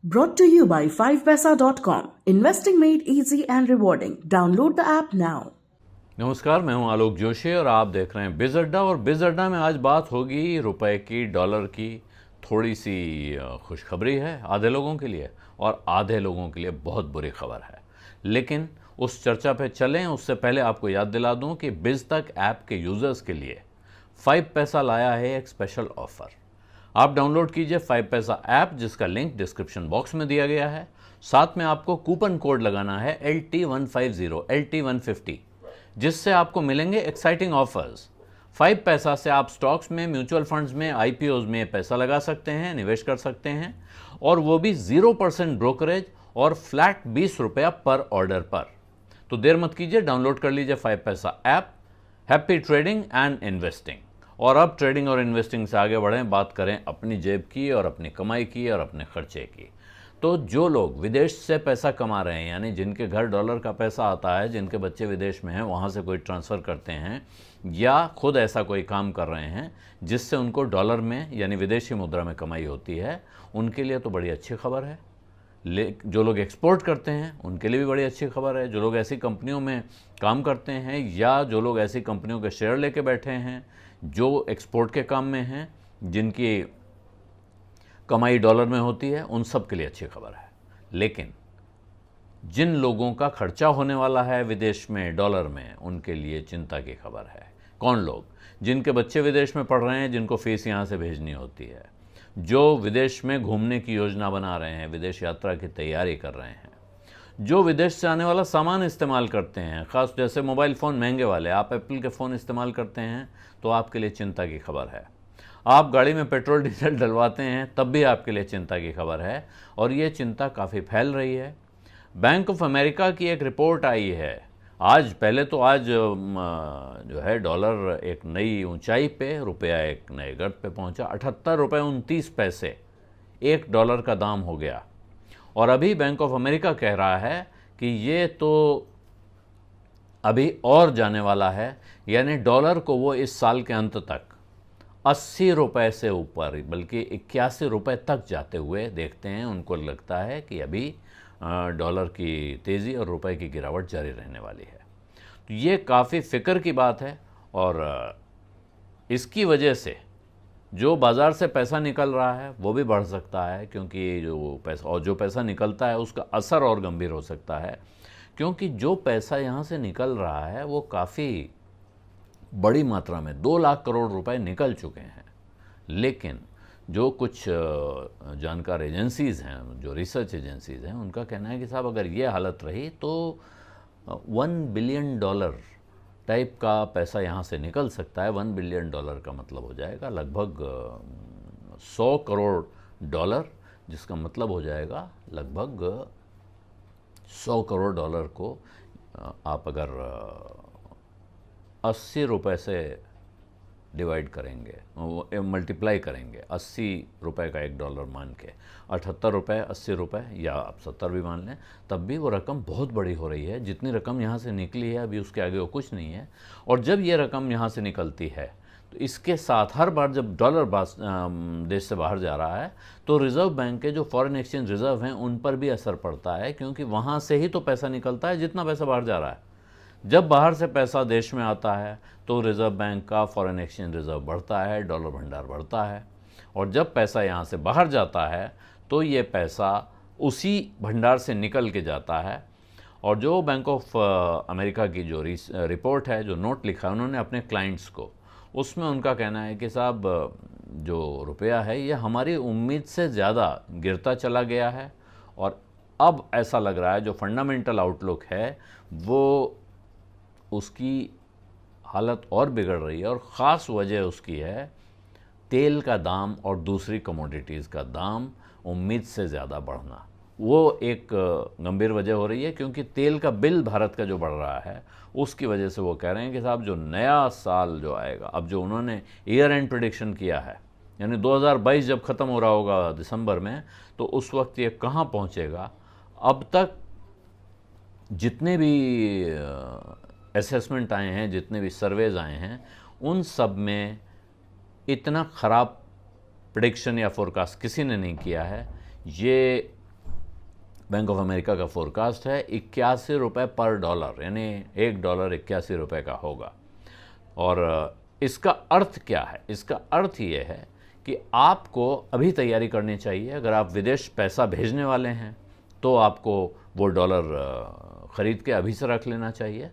Brought to you by 5paisa.com. Investing made easy and rewarding. Download the app now. नमस्कार, मैं हूं आलोक जोशी और आप देख रहे हैं बिज अड्डा। और बिज अड्डा में आज बात होगी रुपए की, डॉलर की। थोड़ी सी खुशखबरी है आधे लोगों के लिए और आधे लोगों के लिए बहुत बुरी खबर है। लेकिन उस चर्चा पे चलें उससे पहले आपको याद दिला दूं कि बिज तक ऐप के यूज़र्स के लिए 5 पैसा लाया है एक स्पेशल ऑफ़र। आप डाउनलोड कीजिए 5 पैसा ऐप, जिसका लिंक डिस्क्रिप्शन बॉक्स में दिया गया है। साथ में आपको कूपन कोड लगाना है LT150 LT150, जिससे आपको मिलेंगे एक्साइटिंग ऑफर्स। 5 पैसा से आप स्टॉक्स में, म्यूचुअल फंड्स में, IPOs में पैसा लगा सकते हैं, निवेश कर सकते हैं, और वो भी 0% ब्रोकरेज और फ्लैट 20 रुपया पर ऑर्डर पर। तो देर मत कीजिए, डाउनलोड कर लीजिए 5 पैसा app. Happy trading and investing. और अब ट्रेडिंग और इन्वेस्टिंग से आगे बढ़ें, बात करें अपनी जेब की और अपनी कमाई की और अपने खर्चे की। तो जो लोग विदेश से पैसा कमा रहे हैं, यानी जिनके घर डॉलर का पैसा आता है, जिनके बच्चे विदेश में हैं, वहाँ से कोई ट्रांसफ़र करते हैं या खुद ऐसा कोई काम कर रहे हैं जिससे उनको डॉलर में यानी विदेशी मुद्रा में कमाई होती है, उनके लिए तो बड़ी अच्छी खबर है। जो लोग एक्सपोर्ट करते हैं उनके लिए भी बड़ी अच्छी खबर है। जो लोग ऐसी कंपनियों में काम करते हैं या जो लोग ऐसी कंपनियों के शेयर लेके बैठे हैं जो एक्सपोर्ट के काम में हैं, जिनकी कमाई डॉलर में होती है, उन सब के लिए अच्छी खबर है। लेकिन जिन लोगों का खर्चा होने वाला है विदेश में डॉलर में, उनके लिए चिंता की खबर है। कौन लोग? जिनके बच्चे विदेश में पढ़ रहे हैं, जिनको फीस यहाँ से भेजनी होती है, जो विदेश में घूमने की योजना बना रहे हैं, विदेश यात्रा की तैयारी कर रहे हैं, जो विदेश से आने वाला सामान इस्तेमाल करते हैं, ख़ास जैसे मोबाइल फ़ोन महंगे वाले, आप एप्पल के फ़ोन इस्तेमाल करते हैं तो आपके लिए चिंता की खबर है। आप गाड़ी में पेट्रोल डीजल डलवाते हैं तब भी आपके लिए चिंता की खबर है, और ये चिंता काफ़ी फैल रही है। बैंक ऑफ अमेरिका की एक रिपोर्ट आई है आज। पहले तो आज जो है डॉलर एक नई ऊंचाई पे, रुपया एक नए गर्त पे पहुंचा। 78 रुपये 29 पैसे $1 का दाम हो गया। और अभी बैंक ऑफ अमेरिका कह रहा है कि ये तो अभी और जाने वाला है, यानी डॉलर को वो इस साल के अंत तक 80 रुपये से ऊपर, बल्कि 81 रुपये तक जाते हुए देखते हैं। उनको लगता है कि अभी डॉलर की तेज़ी और रुपए की गिरावट जारी रहने वाली है। तो ये काफ़ी फ़िक्र की बात है, और इसकी वजह से जो बाज़ार से पैसा निकल रहा है वो भी बढ़ सकता है, क्योंकि जो पैसा निकलता है उसका असर और गंभीर हो सकता है। क्योंकि जो पैसा यहाँ से निकल रहा है वो काफ़ी बड़ी मात्रा में 2 लाख करोड़ रुपए निकल चुके हैं। लेकिन जो कुछ जानकार एजेंसीज़ हैं, जो रिसर्च एजेंसीज़ हैं, उनका कहना है कि साहब अगर ये हालत रही तो $1 बिलियन टाइप का पैसा यहाँ से निकल सकता है। $1 बिलियन का मतलब हो जाएगा लगभग 100 करोड़ डॉलर, जिसका मतलब हो जाएगा लगभग 100 करोड़ डॉलर को आप अगर 80 रुपये से डिवाइड करेंगे, मल्टीप्लाई करेंगे, 80 रुपये का $1 मान के, 78 रुपये, 80 रुपये, या आप 70 भी मान लें, तब भी वो रकम बहुत बड़ी हो रही है। जितनी रकम यहाँ से निकली है अभी उसके आगे वो कुछ नहीं है। और जब ये रकम यहाँ से निकलती है तो इसके साथ हर बार जब डॉलर देश से बाहर जा रहा है तो रिज़र्व बैंक के जो फॉरेन एक्सचेंज रिज़र्व हैं उन पर भी असर पड़ता है, क्योंकि वहाँ से ही तो पैसा निकलता है जितना पैसा बाहर जा रहा है। जब बाहर से पैसा देश में आता है तो रिज़र्व बैंक का फॉरेन एक्सचेंज रिज़र्व बढ़ता है, डॉलर भंडार बढ़ता है। और जब पैसा यहाँ से बाहर जाता है तो ये पैसा उसी भंडार से निकल के जाता है। और जो बैंक ऑफ अमेरिका की जो रिपोर्ट है, जो नोट लिखा है उन्होंने अपने क्लाइंट्स को, उसमें उनका कहना है कि साहब जो रुपया है ये हमारी उम्मीद से ज़्यादा गिरता चला गया है, और अब ऐसा लग रहा है जो फंडामेंटल आउटलुक है वो उसकी हालत और बिगड़ रही है। और ख़ास वजह उसकी है तेल का दाम और दूसरी कमोडिटीज़ का दाम उम्मीद से ज़्यादा बढ़ना। वो एक गंभीर वजह हो रही है, क्योंकि तेल का बिल भारत का जो बढ़ रहा है उसकी वजह से वो कह रहे हैं कि साहब जो नया साल जो आएगा, अब जो उन्होंने ईयर एंड प्रेडिक्शन किया है, यानी 2022 जब ख़त्म हो रहा होगा दिसंबर में, तो उस वक्त ये कहाँ पहुँचेगा। अब तक जितने भी असेसमेंट आए हैं, जितने भी सर्वेज आए हैं, उन सब में इतना ख़राब प्रेडिक्शन या फोरकास्ट किसी ने नहीं किया है। ये बैंक ऑफ अमेरिका का फोरकास्ट है 81 रुपये पर डॉलर, यानी $1 81 रुपये का होगा। और इसका अर्थ क्या है? इसका अर्थ ये है कि आपको अभी तैयारी करनी चाहिए। अगर आप विदेश पैसा भेजने वाले हैं तो आपको वो डॉलर ख़रीद के अभी से रख लेना चाहिए।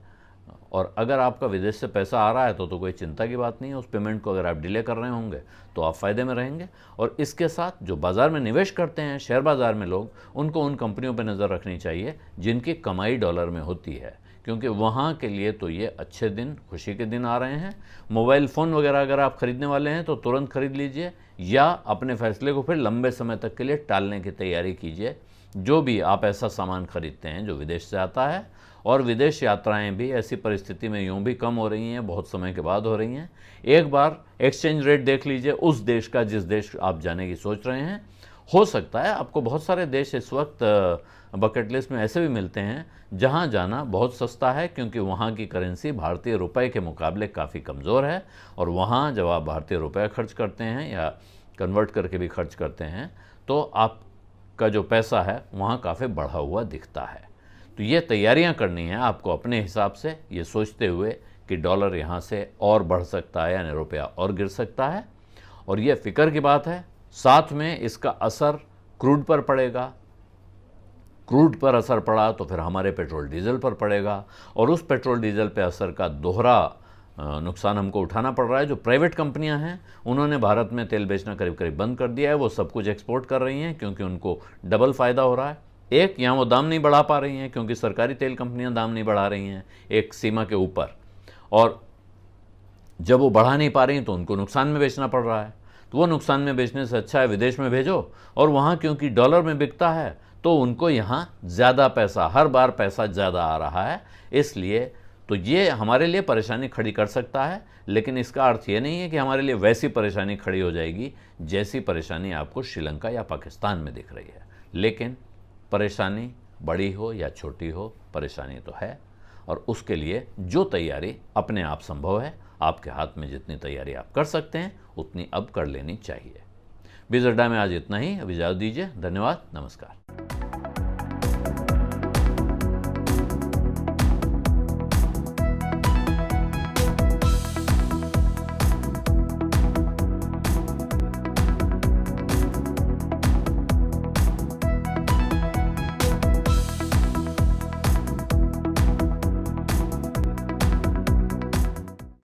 और अगर आपका विदेश से पैसा आ रहा है तो कोई चिंता की बात नहीं है। उस पेमेंट को अगर आप डिले कर रहे होंगे तो आप फ़ायदे में रहेंगे। और इसके साथ जो बाज़ार में निवेश करते हैं, शेयर बाज़ार में लोग, उनको उन कंपनियों पर नज़र रखनी चाहिए जिनकी कमाई डॉलर में होती है, क्योंकि वहाँ के लिए तो ये अच्छे दिन, खुशी के दिन आ रहे हैं। मोबाइल फ़ोन वगैरह अगर आप ख़रीदने वाले हैं तो तुरंत ख़रीद लीजिए, या अपने फ़ैसले को फिर लंबे समय तक के लिए टालने की तैयारी कीजिए। जो भी आप ऐसा सामान खरीदते हैं जो विदेश से आता है, और विदेश यात्राएं भी ऐसी परिस्थिति में यूं भी कम हो रही हैं, बहुत समय के बाद हो रही हैं। एक बार एक्सचेंज रेट देख लीजिए उस देश का जिस देश आप जाने की सोच रहे हैं। हो सकता है आपको बहुत सारे देश इस वक्त बकेट लिस्ट में ऐसे भी मिलते हैं जहां जाना बहुत सस्ता है, क्योंकि वहां की करेंसी भारतीय रुपए के मुकाबले काफ़ी कमज़ोर है। और वहां जब आप भारतीय रुपए खर्च करते हैं या कन्वर्ट करके भी खर्च करते हैं तो आपका जो पैसा है वहाँ काफ़ी बढ़ा हुआ दिखता है। तो ये तैयारियां करनी है आपको अपने हिसाब से, ये सोचते हुए कि डॉलर यहाँ से और बढ़ सकता है यानी रुपया और गिर सकता है। और ये फ़िक्र की बात है। साथ में इसका असर क्रूड पर पड़ेगा। क्रूड पर असर पड़ा तो फिर हमारे पेट्रोल डीजल पर पड़ेगा, और उस पेट्रोल डीजल पे असर का दोहरा नुकसान हमको उठाना पड़ रहा है। जो प्राइवेट कंपनियां हैं उन्होंने भारत में तेल बेचना करीब करीब बंद कर दिया है। वो सब कुछ एक्सपोर्ट कर रही हैं क्योंकि उनको डबल फ़ायदा हो रहा है। एक, यहाँ वो दाम नहीं बढ़ा पा रही हैं क्योंकि सरकारी तेल कंपनियां दाम नहीं बढ़ा रही हैं एक सीमा के ऊपर, और जब वो बढ़ा नहीं पा रही तो उनको नुकसान में बेचना पड़ रहा है। तो वो नुकसान में बेचने से अच्छा है विदेश में भेजो, और वहाँ क्योंकि डॉलर में बिकता है तो उनको यहाँ ज़्यादा पैसा, हर बार पैसा ज़्यादा आ रहा है। इसलिए तो ये हमारे लिए परेशानी खड़ी कर सकता है, लेकिन इसका अर्थ ये नहीं है कि हमारे लिए वैसी परेशानी खड़ी हो जाएगी जैसी परेशानी आपको श्रीलंका या पाकिस्तान में दिख रही है। लेकिन परेशानी बड़ी हो या छोटी हो, परेशानी तो है, और उसके लिए जो तैयारी अपने आप संभव है, आपके हाथ में जितनी तैयारी आप कर सकते हैं उतनी अब कर लेनी चाहिए। बिज़ अड्डा में आज इतना ही। अब इजाज़त दीजिए। धन्यवाद। नमस्कार।